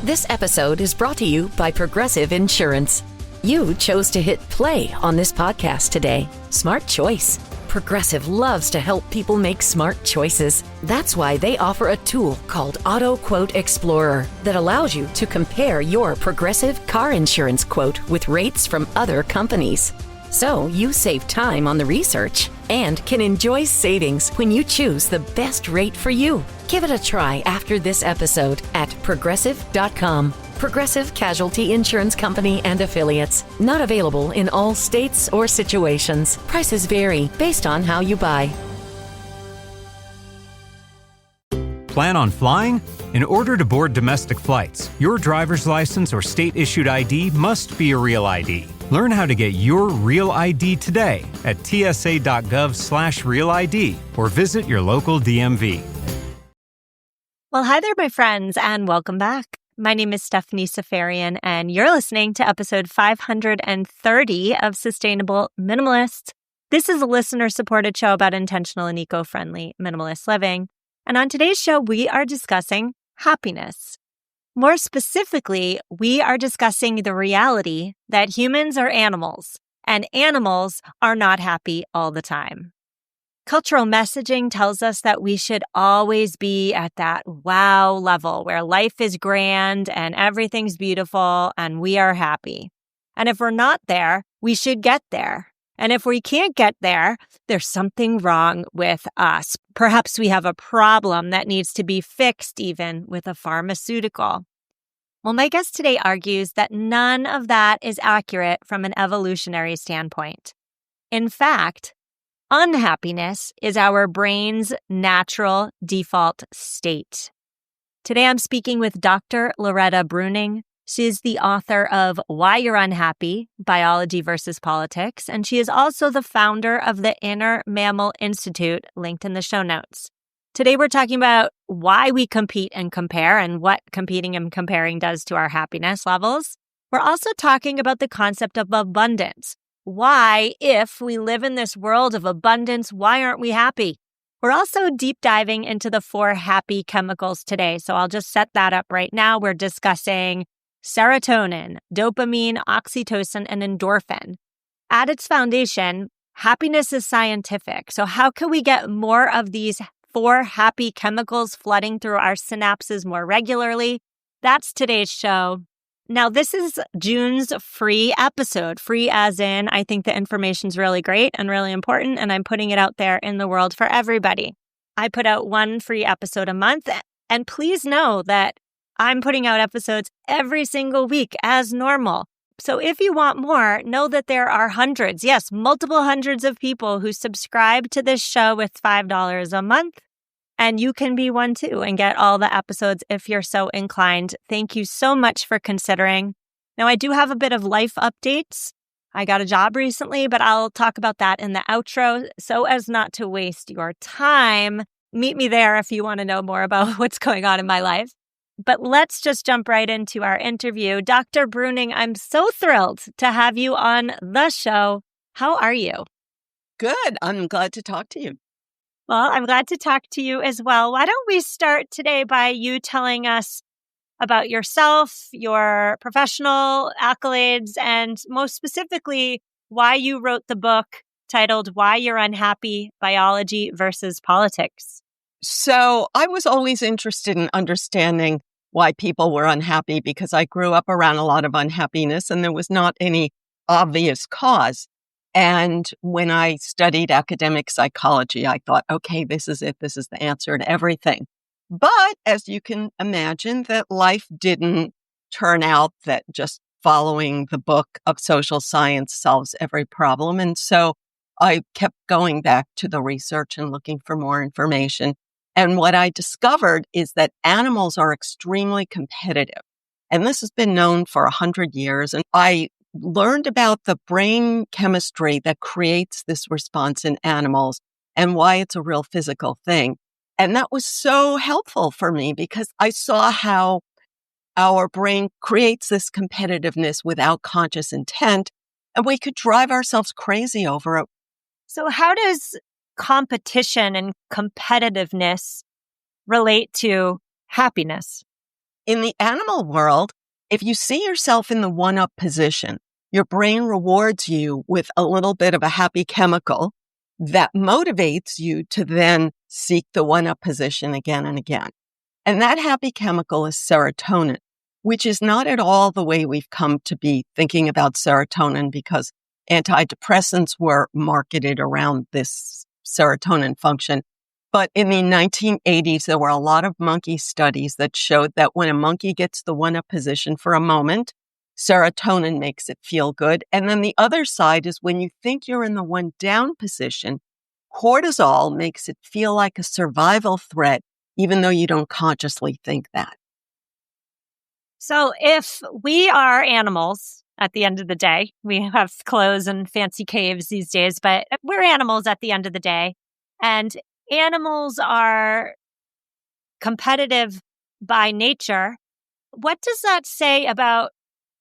This episode is brought to you by Progressive Insurance. You chose to hit play on this podcast today. Smart choice. Progressive loves to help people make smart choices. That's why they offer a tool called Auto Quote Explorer that allows you to compare your Progressive car insurance quote with rates from other companies. So you save time on the research and can enjoy savings when you choose the best rate for you. Give it a try after this episode at Progressive.com. Progressive Casualty Insurance Company and Affiliates. Not available in all states or situations. Prices vary based on how you buy. Plan on flying? In order to board domestic flights, your driver's license or state-issued ID must be a real ID. Learn how to get your real ID today at tsa.gov/real ID or visit your local DMV. Well, hi there, my friends, and welcome back. My name is Stephanie Safarian, and you're listening to episode 530 of Sustainable Minimalist. This is a listener-supported show about intentional and eco-friendly minimalist living. And on today's show, we are discussing happiness. More specifically, we are discussing the reality that humans are animals, and animals are not happy all the time. Cultural messaging tells us that we should always be at that wow level where life is grand and everything's beautiful and we are happy. And if we're not there, we should get there. And if we can't get there, there's something wrong with us. Perhaps we have a problem that needs to be fixed even with a pharmaceutical. Well, my guest today argues that none of that is accurate from an evolutionary standpoint. In fact, unhappiness is our brain's natural default state. Today, I'm speaking with Dr. Loretta Breuning. She's the author of Why You're Unhappy, Biology versus Politics, and she is also the founder of the Inner Mammal Institute, linked in the show notes. Today, we're talking about why we compete and compare and what competing and comparing does to our happiness levels. We're also talking about the concept of abundance. Why, if we live in this world of abundance, why aren't we happy? We're also deep diving into the 4 happy chemicals today, so I'll just set that up right now. We're discussing serotonin, dopamine, oxytocin, and endorphin. At its foundation, happiness is scientific. So how can we get more of these 4 happy chemicals flooding through our synapses more regularly? That's today's show. Now, this is June's free episode. Free as in, I think the information's really great and really important, and I'm putting it out there in the world for everybody. I put out 1 free episode a month, and please know that I'm putting out episodes every single week as normal. So if you want more, know that there are hundreds, yes, multiple hundreds of people who subscribe to this show with $5 a month. And you can be one too and get all the episodes if you're so inclined. Thank you so much for considering. Now, I do have a bit of life updates. I got a job recently, but I'll talk about that in the outro so as not to waste your time. Meet me there if you want to know more about what's going on in my life. But let's just jump right into our interview. Dr. Breuning, I'm so thrilled to have you on the show. How are you? Good. I'm glad to talk to you. Well, I'm glad to talk to you as well. Why don't we start today by you telling us about yourself, your professional accolades, and most specifically, why you wrote the book titled Why You're Unhappy, Biology versus Politics. So I was always interested in understanding why people were unhappy because I grew up around a lot of unhappiness and there was not any obvious cause. And when I studied academic psychology, I thought, okay, this is it. This is the answer to everything. But as you can imagine, that life didn't turn out that just following the book of social science solves every problem. And so I kept going back to the research and looking for more information. And what I discovered is that animals are extremely competitive. And this has been known for 100 years. And I learned about the brain chemistry that creates this response in animals and why it's a real physical thing. And that was so helpful for me because I saw how our brain creates this competitiveness without conscious intent, and we could drive ourselves crazy over it. So how does competition and competitiveness relate to happiness? In the animal world, if you see yourself in the one-up position, your brain rewards you with a little bit of a happy chemical that motivates you to then seek the one-up position again and again. And that happy chemical is serotonin, which is not at all the way we've come to be thinking about serotonin, because antidepressants were marketed around this serotonin function. But in the 1980s, there were a lot of monkey studies that showed that when a monkey gets the one-up position for a moment, serotonin makes it feel good. And then the other side is when you think you're in the one-down position, cortisol makes it feel like a survival threat, even though you don't consciously think that. So if we are animals at the end of the day, we have clothes and fancy caves these days, but we're animals at the end of the day. And animals are competitive by nature. What does that say about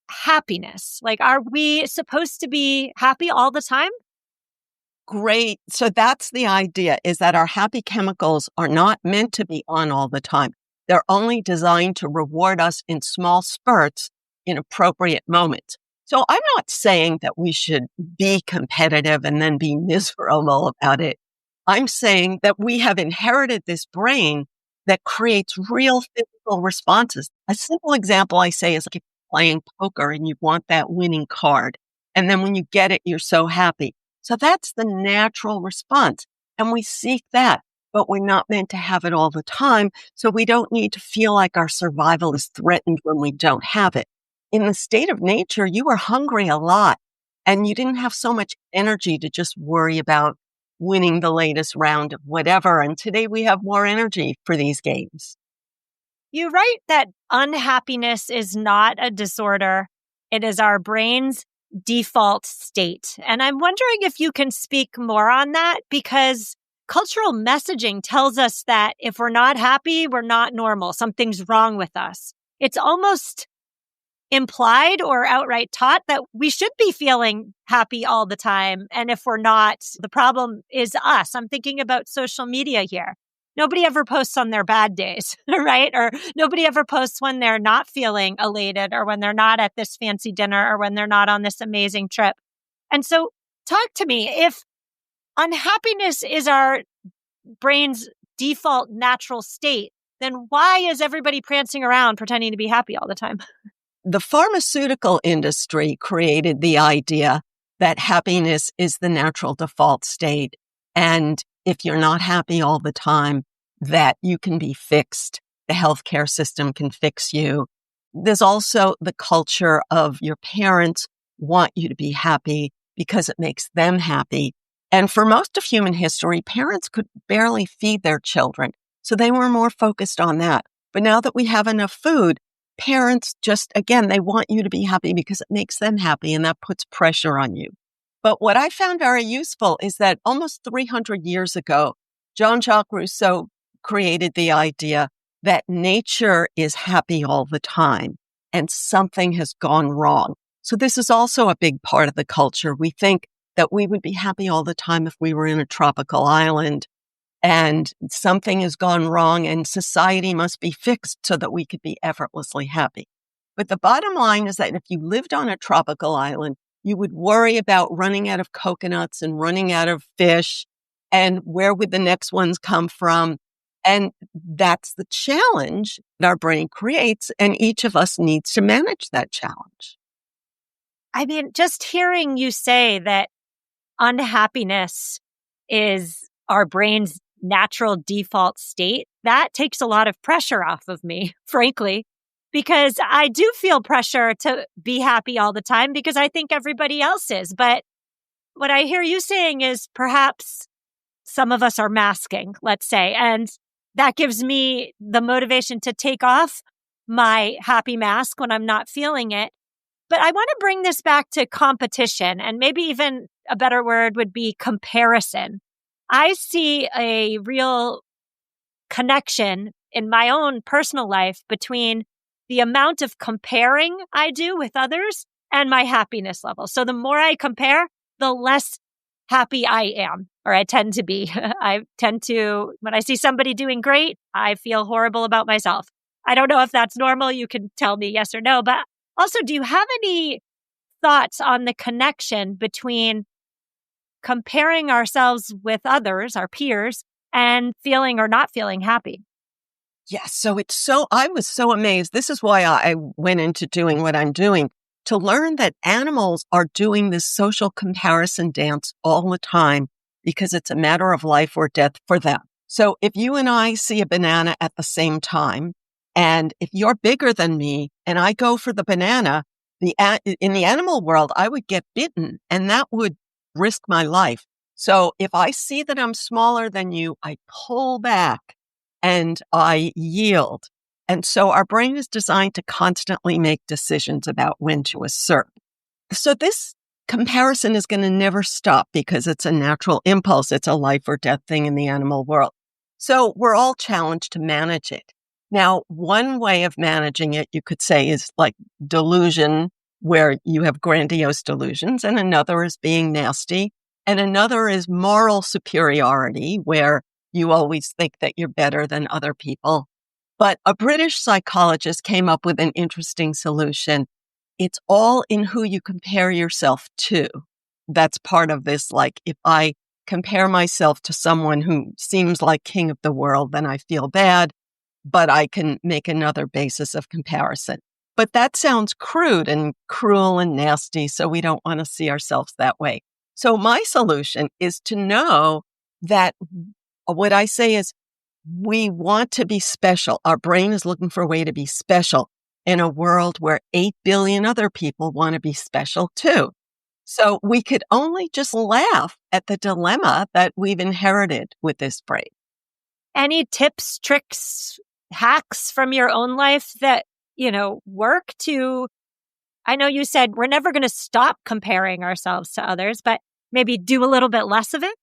happiness? Like, are we supposed to be happy all the time? Great. So that's the idea, is that our happy chemicals are not meant to be on all the time. They're only designed to reward us in small spurts in appropriate moments. So I'm not saying that we should be competitive and then be miserable about it. I'm saying that we have inherited this brain that creates real physical responses. A simple example I say is like playing poker and you want that winning card. And then when you get it, you're so happy. So that's the natural response. And we seek that, but we're not meant to have it all the time. So we don't need to feel like our survival is threatened when we don't have it. In the state of nature, you were hungry a lot and you didn't have so much energy to just worry about winning the latest round of whatever. And today we have more energy for these games. You write that unhappiness is not a disorder. It is our brain's default state. And I'm wondering if you can speak more on that, because cultural messaging tells us that if we're not happy, we're not normal. Something's wrong with us. It's almost implied or outright taught that we should be feeling happy all the time. And if we're not, the problem is us. I'm thinking about social media here. Nobody ever posts on their bad days, right? Or nobody ever posts when they're not feeling elated or when they're not at this fancy dinner or when they're not on this amazing trip. And so talk to me, if unhappiness is our brain's default natural state, then why is everybody prancing around pretending to be happy all the time? The pharmaceutical industry created the idea that happiness is the natural default state. And if you're not happy all the time, that you can be fixed. The healthcare system can fix you. There's also the culture of your parents want you to be happy because it makes them happy. And for most of human history, parents could barely feed their children. So they were more focused on that. But now that we have enough food, parents just, again, they want you to be happy because it makes them happy and that puts pressure on you. But what I found very useful is that almost 300 years ago, Jean-Jacques Rousseau created the idea that nature is happy all the time and something has gone wrong. So this is also a big part of the culture. We think that we would be happy all the time if we were in a tropical island and something has gone wrong and society must be fixed so that we could be effortlessly happy. But the bottom line is that if you lived on a tropical island, you would worry about running out of coconuts and running out of fish and where would the next ones come from. And that's the challenge that our brain creates. And each of us needs to manage that challenge. I mean, just hearing you say that unhappiness is our brain's natural default state, that takes a lot of pressure off of me, frankly, because I do feel pressure to be happy all the time because I think everybody else is. But what I hear you saying is perhaps some of us are masking, let's say, and that gives me the motivation to take off my happy mask when I'm not feeling it. But I want to bring this back to competition, and maybe even a better word would be comparison. I see a real connection in my own personal life between the amount of comparing I do with others and my happiness level. So the more I compare, the less happy I am, or I tend to be. I tend to, when I see somebody doing great, I feel horrible about myself. I don't know if that's normal. You can tell me yes or no. But also, do you have any thoughts on the connection between comparing ourselves with others, our peers, and feeling or not feeling happy? Yes. I was so amazed. This is why I went into doing what I'm doing, to learn that animals are doing this social comparison dance all the time because it's a matter of life or death for them. So if you and I see a banana at the same time, and if you're bigger than me and I go for the banana, in the animal world, I would get bitten and that would risk my life. So if I see that I'm smaller than you, I pull back and I yield. And so our brain is designed to constantly make decisions about when to assert. So this comparison is going to never stop because it's a natural impulse. It's a life or death thing in the animal world. So we're all challenged to manage it. Now, one way of managing it, you could say, is like delusion, where you have grandiose delusions, and another is being nasty, and another is moral superiority, where you always think that you're better than other people. But a British psychologist came up with an interesting solution. It's all in who you compare yourself to. That's part of this. Like, if I compare myself to someone who seems like king of the world, then I feel bad, but I can make another basis of comparison. But that sounds crude and cruel and nasty, so we don't want to see ourselves that way. So my solution is to know that what I say is, we want to be special. Our brain is looking for a way to be special in a world where 8 billion other people want to be special too. So we could only just laugh at the dilemma that we've inherited with this brain. Any tips, tricks, hacks from your own life that, work to, I know you said we're never going to stop comparing ourselves to others, but maybe do a little bit less of it?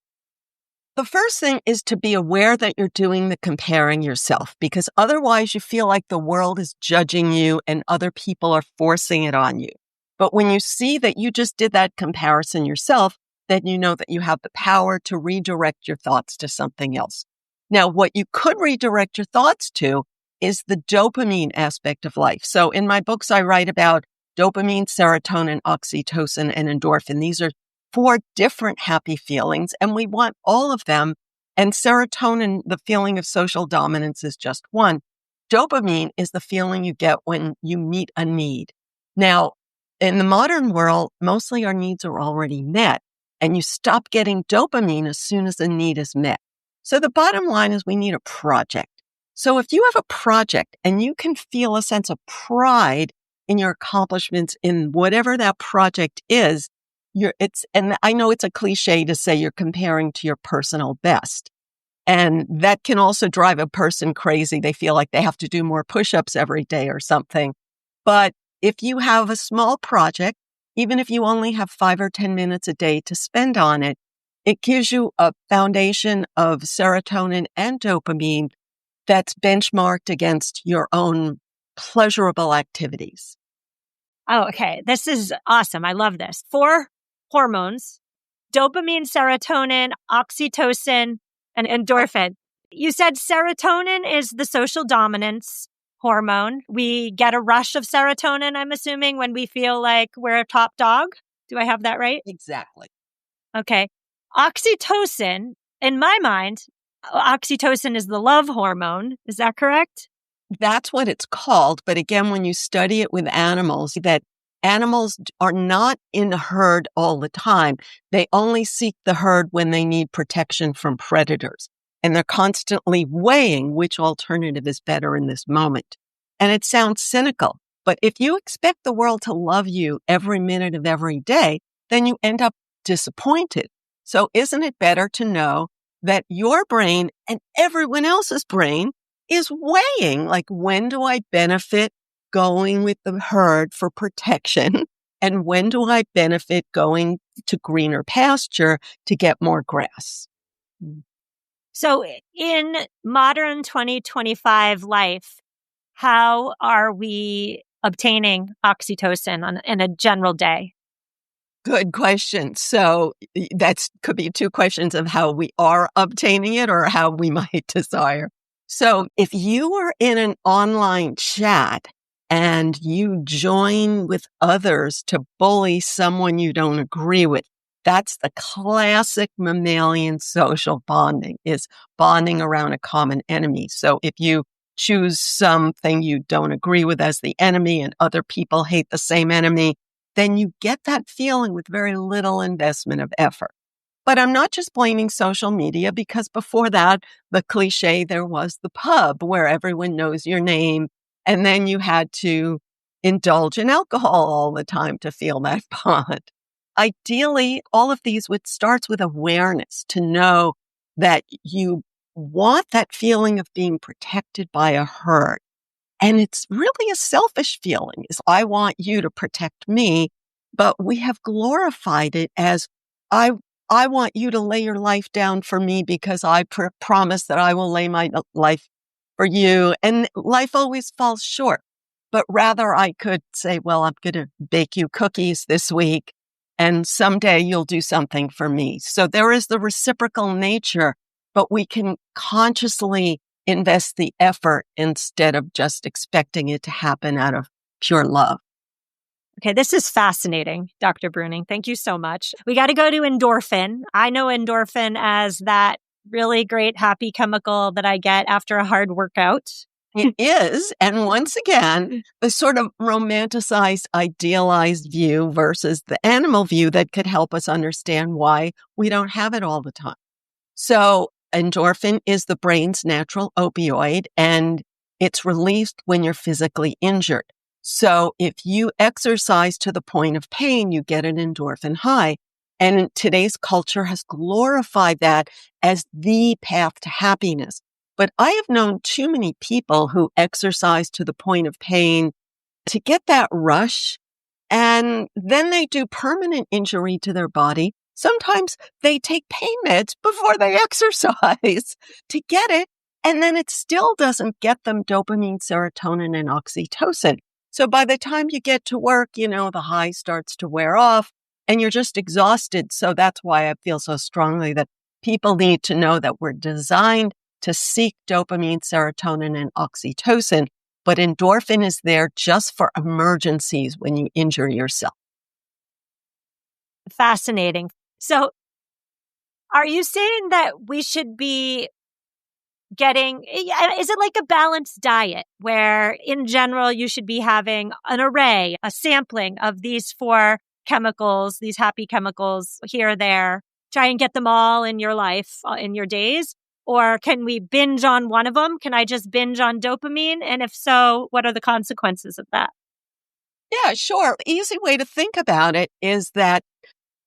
The first thing is to be aware that you're doing the comparing yourself, because otherwise you feel like the world is judging you and other people are forcing it on you. But when you see that you just did that comparison yourself, then you know that you have the power to redirect your thoughts to something else. Now, what you could redirect your thoughts to is the dopamine aspect of life. So in my books, I write about dopamine, serotonin, oxytocin, and endorphin. These are 4 different happy feelings, and we want all of them. And serotonin, the feeling of social dominance, is just one. Dopamine is the feeling you get when you meet a need. Now, in the modern world, mostly our needs are already met, and you stop getting dopamine as soon as a need is met. So the bottom line is we need a project. So if you have a project and you can feel a sense of pride in your accomplishments in whatever that project is, and I know it's a cliche to say you're comparing to your personal best. And that can also drive a person crazy. They feel like they have to do more push-ups every day or something. But if you have a small project, even if you only have 5 or 10 minutes a day to spend on it, it gives you a foundation of serotonin and dopamine that's benchmarked against your own pleasurable activities. Oh, okay. This is awesome. I love this. 4 hormones: dopamine, serotonin, oxytocin, and endorphin. You said serotonin is the social dominance hormone. We get a rush of serotonin, I'm assuming, when we feel like we're a top dog. Do I have that right? Exactly. Okay. Oxytocin, in my mind, oxytocin is the love hormone. Is that correct? That's what it's called. But again, when you study it with animals, that animals are not in a herd all the time. They only seek the herd when they need protection from predators. And they're constantly weighing which alternative is better in this moment. And it sounds cynical, but if you expect the world to love you every minute of every day, then you end up disappointed. So isn't it better to know that your brain and everyone else's brain is weighing, like, when do I benefit going with the herd for protection? And when do I benefit going to greener pasture to get more grass? So in modern 2025 life, how are we obtaining oxytocin in a general day? Good question. So that could be 2 questions of how we are obtaining it or how we might desire. So if you are in an online chat and you join with others to bully someone you don't agree with, that's the classic mammalian social bonding, is bonding around a common enemy. So if you choose something you don't agree with as the enemy and other people hate the same enemy, then you get that feeling with very little investment of effort. But I'm not just blaming social media, because before that, the cliche, there was the pub where everyone knows your name. And then you had to indulge in alcohol all the time to feel that bond. Ideally, all of these starts with awareness, to know that you want that feeling of being protected by a herd. And it's really a selfish feeling, is I want you to protect me, but we have glorified it as I want you to lay your life down for me because I promise that I will lay my life for you. And life always falls short. But rather I could say, well, I'm going to bake you cookies this week, and someday you'll do something for me. So there is the reciprocal nature, but we can consciously invest the effort instead of just expecting it to happen out of pure love. Okay, this is fascinating, Dr. Bruning. Thank you so much. We got to go to endorphin. I know endorphin as that really great happy chemical that I get after a hard workout. It is. And once again, the sort of romanticized, idealized view versus the animal view that could help us understand why we don't have it all the time. So endorphin is the brain's natural opioid, and it's released when you're physically injured. So if you exercise to the point of pain, you get an endorphin high. And today's culture has glorified that as the path to happiness. But I have known too many people who exercise to the point of pain to get that rush, and then they do permanent injury to their body. Sometimes they take pain meds before they exercise to get it, and then it still doesn't get them dopamine, serotonin, and oxytocin. So by the time you get to work, the high starts to wear off and you're just exhausted. So that's why I feel so strongly that people need to know that we're designed to seek dopamine, serotonin, and oxytocin, but endorphin is there just for emergencies when you injure yourself. Fascinating. So are you saying that we should be is it like a balanced diet where in general you should be having an array, a sampling of these 4 chemicals, these happy chemicals here or there, try and get them all in your life, in your days? Or can we binge on one of them? Can I just binge on dopamine? And if so, what are the consequences of that? Yeah, sure. Easy way to think about it is that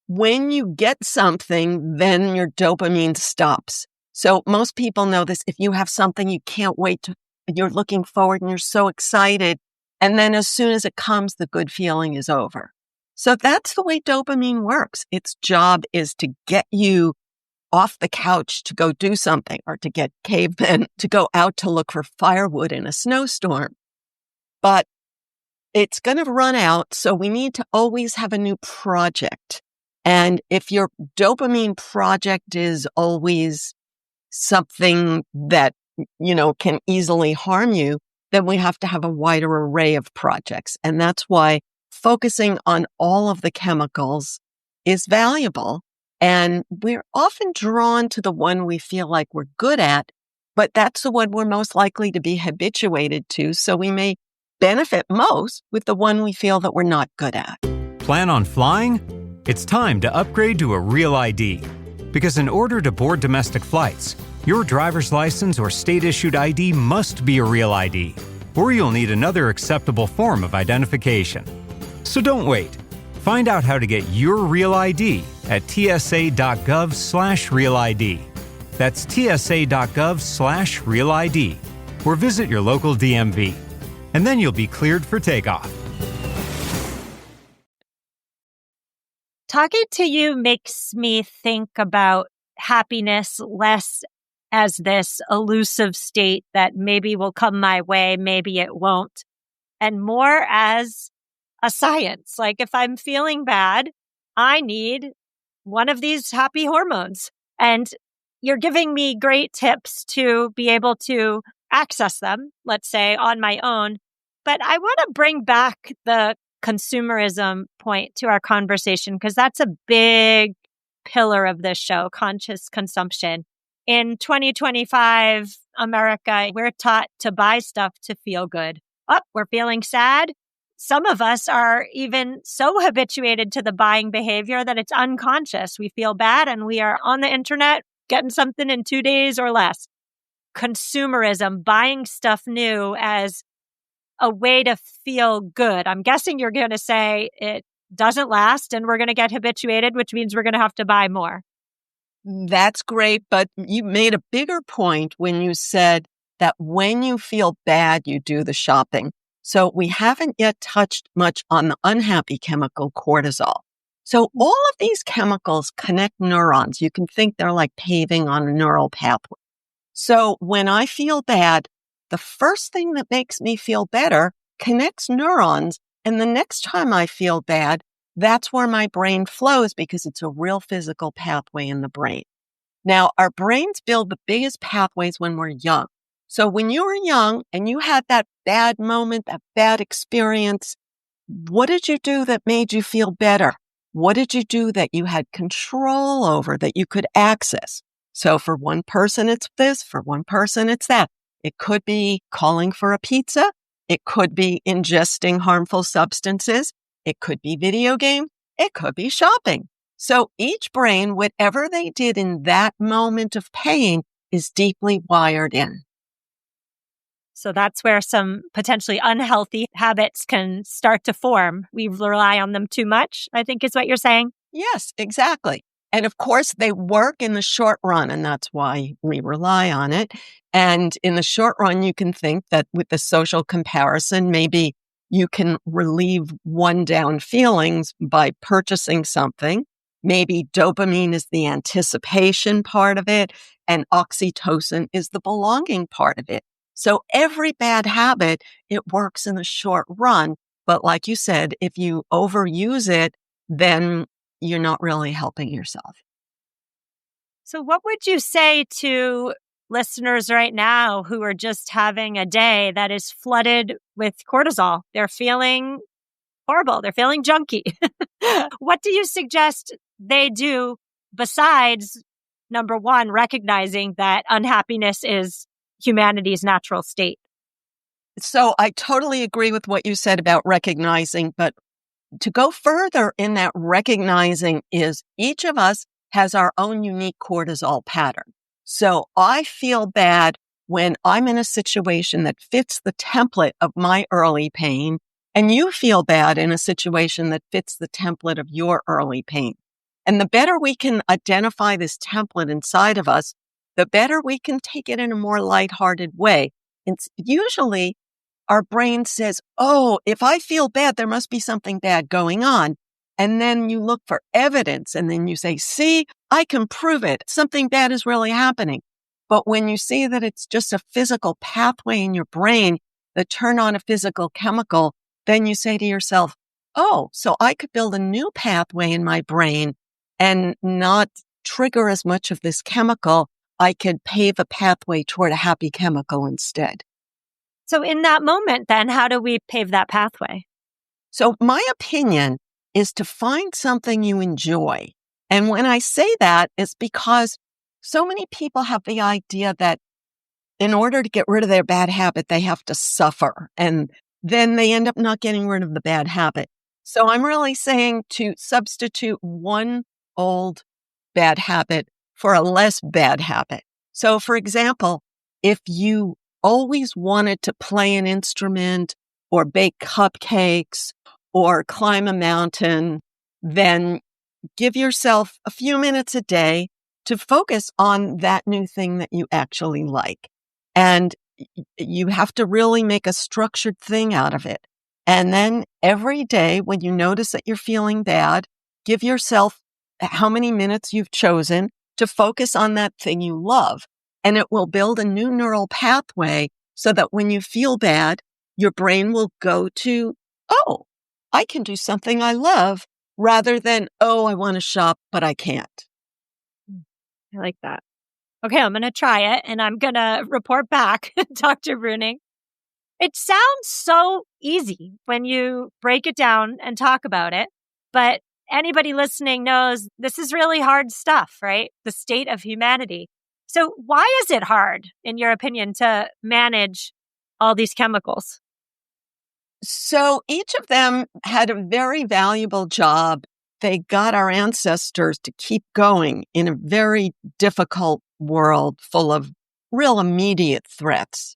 when you get something, then your dopamine stops. So most people know this. If you have something you can't wait to, you're looking forward and you're so excited. And then as soon as it comes, the good feeling is over. So that's the way dopamine works. Its job is to get you off the couch to go do something, or to get cavemen to go out to look for firewood in a snowstorm. But it's going to run out. So we need to always have a new project. And if your dopamine project is always something that, can easily harm you, then we have to have a wider array of projects. And that's why focusing on all of the chemicals is valuable. And we're often drawn to the one we feel like we're good at, but that's the one we're most likely to be habituated to. So we may benefit most with the one we feel that we're not good at. Plan on flying? It's time to upgrade to a real ID. Because in order to board domestic flights, your driver's license or state-issued ID must be a real ID, or you'll need another acceptable form of identification. So don't wait. Find out how to get your real ID at tsa.gov/real-ID. That's tsa.gov/real-ID, or visit your local DMV. And then you'll be cleared for takeoff. Talking to you makes me think about happiness less as this elusive state that maybe will come my way, maybe it won't, and more as a science. Like if I'm feeling bad, I need one of these happy hormones. And you're giving me great tips to be able to access them, let's say on my own. But I want to bring back the consumerism point to our conversation because that's a big pillar of this show, conscious consumption. In 2025 America, we're taught to buy stuff to feel good. Oh, we're feeling sad. Some of us are even so habituated to the buying behavior that it's unconscious. We feel bad and we are on the internet getting something in 2 days or less. Consumerism, buying stuff new as a way to feel good. I'm guessing you're going to say it doesn't last and we're going to get habituated, which means we're going to have to buy more. That's great, but you made a bigger point when you said that when you feel bad, you do the shopping. So we haven't yet touched much on the unhappy chemical cortisol. So all of these chemicals connect neurons. You can think they're like paving on a neural pathway. So when I feel bad, the first thing that makes me feel better connects neurons. And the next time I feel bad, that's where my brain flows because it's a real physical pathway in the brain. Now, our brains build the biggest pathways when we're young. So when you were young and you had that bad moment, that bad experience, what did you do that made you feel better? What did you do that you had control over, that you could access? So for one person, it's this. For one person, it's that. It could be calling for a pizza. It could be ingesting harmful substances. It could be video game. It could be shopping. So each brain, whatever they did in that moment of pain, is deeply wired in. So that's where some potentially unhealthy habits can start to form. We rely on them too much, I think is what you're saying. Yes, exactly. And of course, they work in the short run, and that's why we rely on it. And in the short run, you can think that with the social comparison, maybe you can relieve one down feelings by purchasing something. Maybe dopamine is the anticipation part of it, and oxytocin is the belonging part of it. So every bad habit, it works in the short run. But like you said, if you overuse it, then you're not really helping yourself. So what would you say to listeners right now who are just having a day that is flooded with cortisol? They're feeling horrible. They're feeling junky. What do you suggest they do besides, number one, recognizing that unhappiness is humanity's natural state? So I totally agree with what you said about recognizing, but to go further in that recognizing is each of us has our own unique cortisol pattern. So I feel bad when I'm in a situation that fits the template of my early pain, and you feel bad in a situation that fits the template of your early pain. And the better we can identify this template inside of us, the better we can take it in a more lighthearted way. It's usually our brain says, oh, if I feel bad, there must be something bad going on. And then you look for evidence and then you say, see, I can prove it. Something bad is really happening. But when you see that it's just a physical pathway in your brain that turn on a physical chemical, then you say to yourself, oh, so I could build a new pathway in my brain and not trigger as much of this chemical. I could pave a pathway toward a happy chemical instead. So in that moment, then, how do we pave that pathway? So my opinion is to find something you enjoy. And when I say that, it's because so many people have the idea that in order to get rid of their bad habit, they have to suffer. And then they end up not getting rid of the bad habit. So I'm really saying to substitute one old bad habit for a less bad habit. So for example, if you always wanted to play an instrument or bake cupcakes or climb a mountain, then give yourself a few minutes a day to focus on that new thing that you actually like. And you have to really make a structured thing out of it. And then every day when you notice that you're feeling bad, give yourself how many minutes you've chosen to focus on that thing you love. And it will build a new neural pathway so that when you feel bad, your brain will go to, oh, I can do something I love rather than, oh, I want to shop, but I can't. I like that. Okay, I'm going to try it and I'm going to report back, Dr. Bruning. It sounds so easy when you break it down and talk about it, but anybody listening knows this is really hard stuff, right? The state of humanity. So why is it hard, in your opinion, to manage all these chemicals? So each of them had a very valuable job. They got our ancestors to keep going in a very difficult world full of real immediate threats.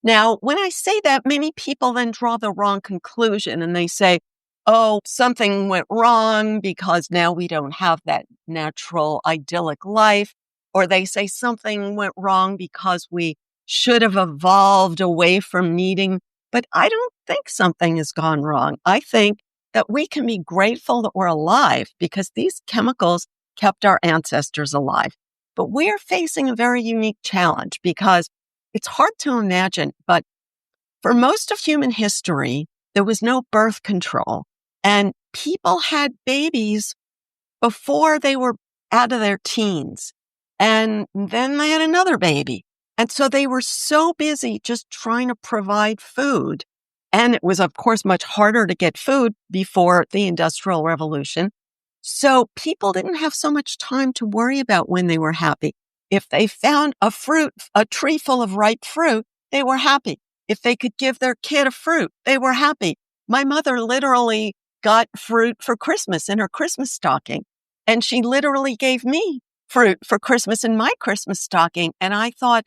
Now, when I say that, many people then draw the wrong conclusion and they say, oh, something went wrong because now we don't have that natural idyllic life. Or they say something went wrong because we should have evolved away from needing. But I don't think something has gone wrong. I think that we can be grateful that we're alive because these chemicals kept our ancestors alive. But we're facing a very unique challenge because it's hard to imagine, but for most of human history, there was no birth control and people had babies before they were out of their teens. And then they had another baby. And so they were so busy just trying to provide food. And it was, of course, much harder to get food before the Industrial Revolution. So people didn't have so much time to worry about when they were happy. If they found a tree full of ripe fruit, they were happy. If they could give their kid a fruit, they were happy. My mother literally got fruit for Christmas in her Christmas stocking. And she literally gave me fruit for Christmas in my Christmas stocking. And I thought,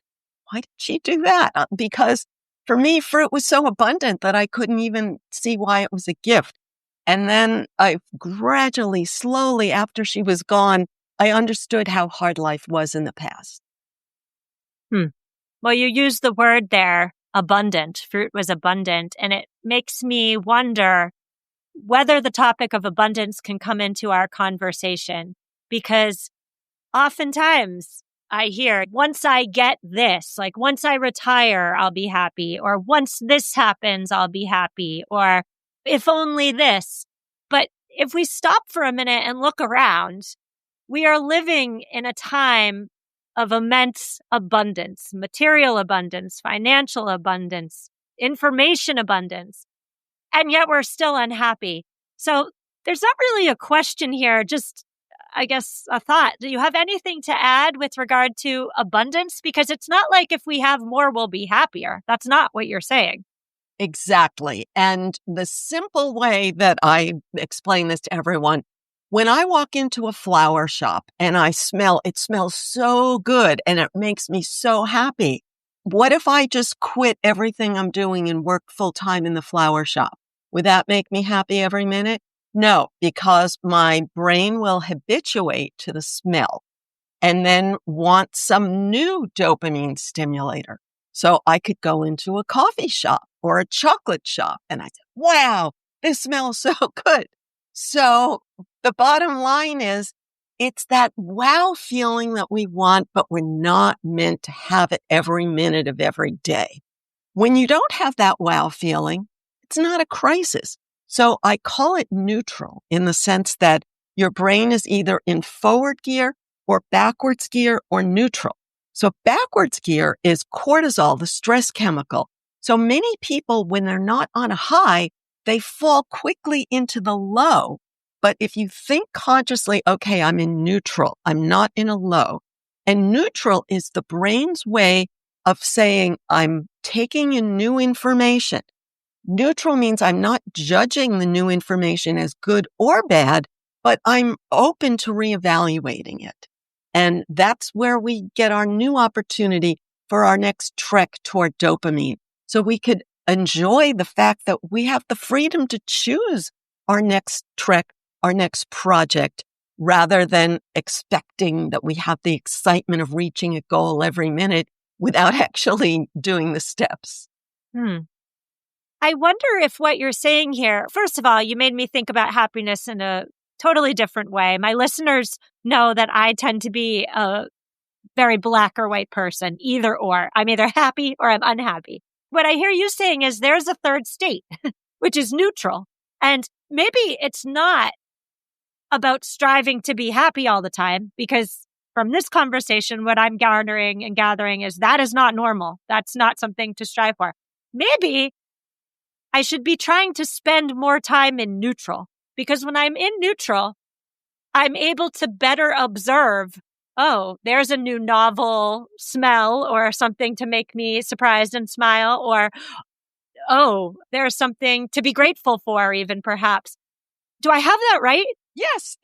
why did she do that? Because for me, fruit was so abundant that I couldn't even see why it was a gift. And then I gradually, slowly, after she was gone, I understood how hard life was in the past. Well, you used the word there, abundant. Fruit was abundant. And it makes me wonder whether the topic of abundance can come into our conversation, because oftentimes I hear, once I get this, like once I retire, I'll be happy, or once this happens, I'll be happy, or if only this. But if we stop for a minute and look around, we are living in a time of immense abundance, material abundance, financial abundance, information abundance. And yet we're still unhappy. So there's not really a question here, just, I guess, a thought. Do you have anything to add with regard to abundance? Because it's not like if we have more, we'll be happier. That's not what you're saying. Exactly. And the simple way that I explain this to everyone, when I walk into a flower shop and it smells so good and it makes me so happy. What if I just quit everything I'm doing and work full time in the flower shop? Would that make me happy every minute? No, because my brain will habituate to the smell and then want some new dopamine stimulator. So I could go into a coffee shop or a chocolate shop and I said, wow, this smells so good. So the bottom line is it's that wow feeling that we want, but we're not meant to have it every minute of every day. When you don't have that wow feeling, it's not a crisis. So I call it neutral in the sense that your brain is either in forward gear or backwards gear or neutral. So backwards gear is cortisol, the stress chemical. So many people, when they're not on a high, they fall quickly into the low. But if you think consciously, okay, I'm in neutral, I'm not in a low. And neutral is the brain's way of saying, I'm taking in new information. Neutral means I'm not judging the new information as good or bad, but I'm open to reevaluating it. And that's where we get our new opportunity for our next trek toward dopamine. So we could enjoy the fact that we have the freedom to choose our next trek, our next project, rather than expecting that we have the excitement of reaching a goal every minute without actually doing the steps. I wonder if what you're saying here, first of all, you made me think about happiness in a totally different way. My listeners know that I tend to be a very black or white person, either or. I'm either happy or I'm unhappy. What I hear you saying is there's a third state, which is neutral. And maybe it's not about striving to be happy all the time, because from this conversation, what I'm gathering is that is not normal. That's not something to strive for. Maybe I should be trying to spend more time in neutral, because when I'm in neutral, I'm able to better observe, oh, there's a new novel smell or something to make me surprised and smile, or, oh, there's something to be grateful for, even perhaps. Do I have that right? Yes,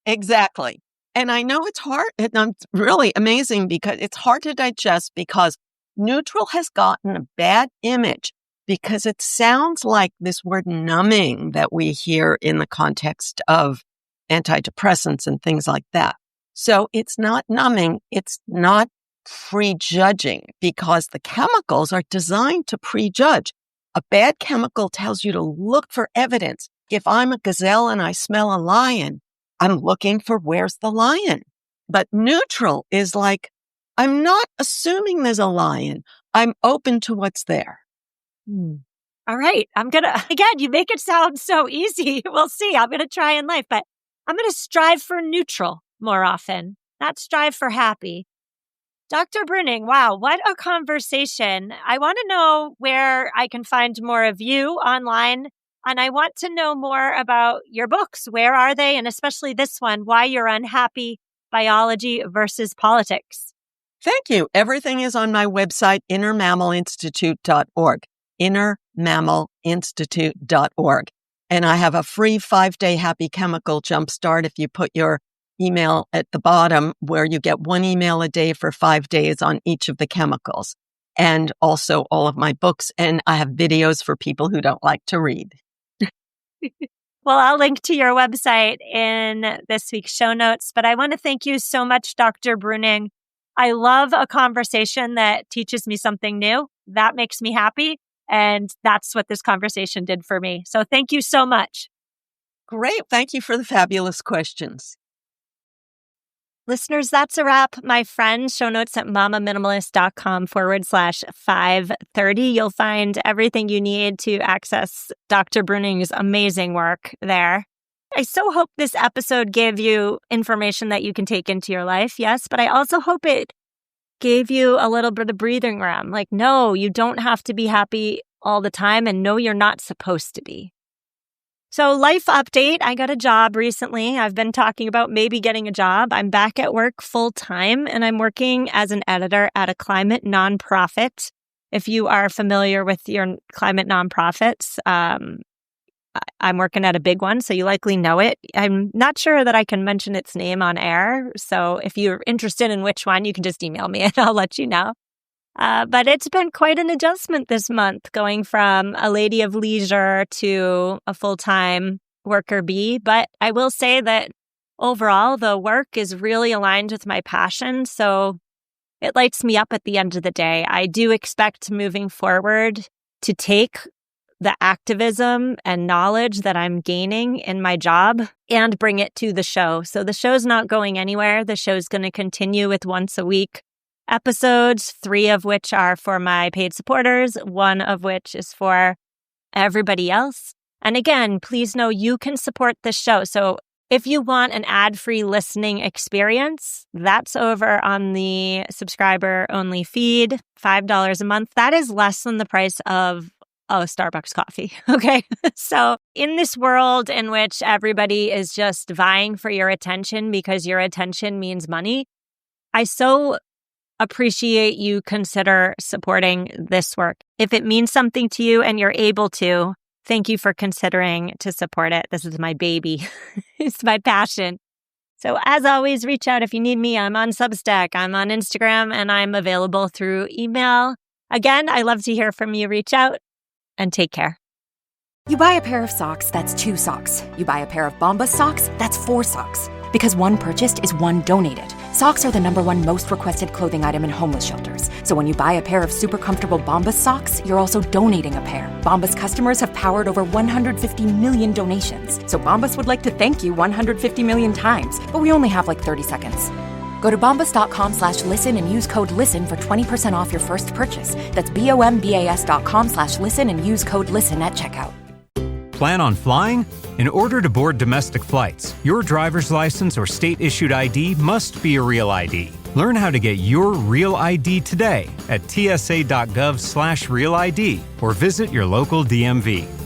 exactly. And I know it's hard, and it's really amazing because it's hard to digest, because neutral has gotten a bad image because it sounds like this word numbing that we hear in the context of antidepressants and things like that. So it's not numbing. It's not prejudging, because the chemicals are designed to prejudge. A bad chemical tells you to look for evidence. If I'm a gazelle and I smell a lion, I'm looking for where's the lion. But neutral is like, I'm not assuming there's a lion. I'm open to what's there. All right. Again, you make it sound so easy. We'll see. I'm going to try in life, but I'm going to strive for neutral more often, not strive for happy. Dr. Bruning, wow, what a conversation. I want to know where I can find more of you online, and I want to know more about your books. Where are they? And especially this one, Why You're Unhappy, Biology versus Politics. Thank you. Everything is on my website, innermammalinstitute.org, innermammalinstitute.org. And I have a free 5-day happy chemical jumpstart if you put your email at the bottom, where you get 1 email a day for 5 days on each of the chemicals, and also all of my books. And I have videos for people who don't like to read. Well, I'll link to your website in this week's show notes, but I want to thank you so much, Dr. Bruning. I love a conversation that teaches me something new. That makes me happy. And that's what this conversation did for me. So thank you so much. Great. Thank you for the fabulous questions. Listeners, that's a wrap. My friends, show notes at mamaminimalist.com/530. You'll find everything you need to access Dr. Bruning's amazing work there. I so hope this episode gave you information that you can take into your life, yes, but I also hope it gave you a little bit of breathing room. Like, no, you don't have to be happy all the time, and no, you're not supposed to be. So, life update, I got a job recently. I've been talking about maybe getting a job. I'm back at work full time, and I'm working as an editor at a climate nonprofit. If you are familiar with your climate nonprofits, I'm working at a big one, so you likely know it. I'm not sure that I can mention its name on air, so if you're interested in which one, you can just email me and I'll let you know. But it's been quite an adjustment this month, going from a lady of leisure to a full-time worker bee. But I will say that overall, the work is really aligned with my passion, so it lights me up at the end of the day. I do expect moving forward to take the activism and knowledge that I'm gaining in my job and bring it to the show. So the show's not going anywhere. The show's going to continue with once a week episodes, 3 of which are for my paid supporters, 1 of which is for everybody else. And again, please know you can support this show. So if you want an ad-free listening experience, that's over on the subscriber-only feed, $5 a month. That is less than the price of a Starbucks coffee, okay? So in this world in which everybody is just vying for your attention because your attention means money, I so appreciate you consider supporting this work. If it means something to you and you're able to, thank you for considering to support it. This is my baby. It's my passion. So as always, reach out if you need me. I'm on Substack, I'm on Instagram, and I'm available through email. Again, I love to hear from you. Reach out and take care. You buy a pair of socks, that's 2 socks. You buy a pair of Bombas socks, that's 4 socks. Because 1 purchased is 1 donated. Socks are the #1 most requested clothing item in homeless shelters. So when you buy a pair of super comfortable Bombas socks, you're also donating a pair. Bombas customers have powered over 150 million donations. So Bombas would like to thank you 150 million times. But we only have like 30 seconds. Go to bombas.com/listen and use code LISTEN for 20% off your first purchase. That's BOMBAS.com/listen and use code LISTEN at checkout. Plan on flying? In order to board domestic flights, your driver's license or state-issued ID must be a real ID. Learn how to get your real ID today at tsa.gov/realid or visit your local DMV.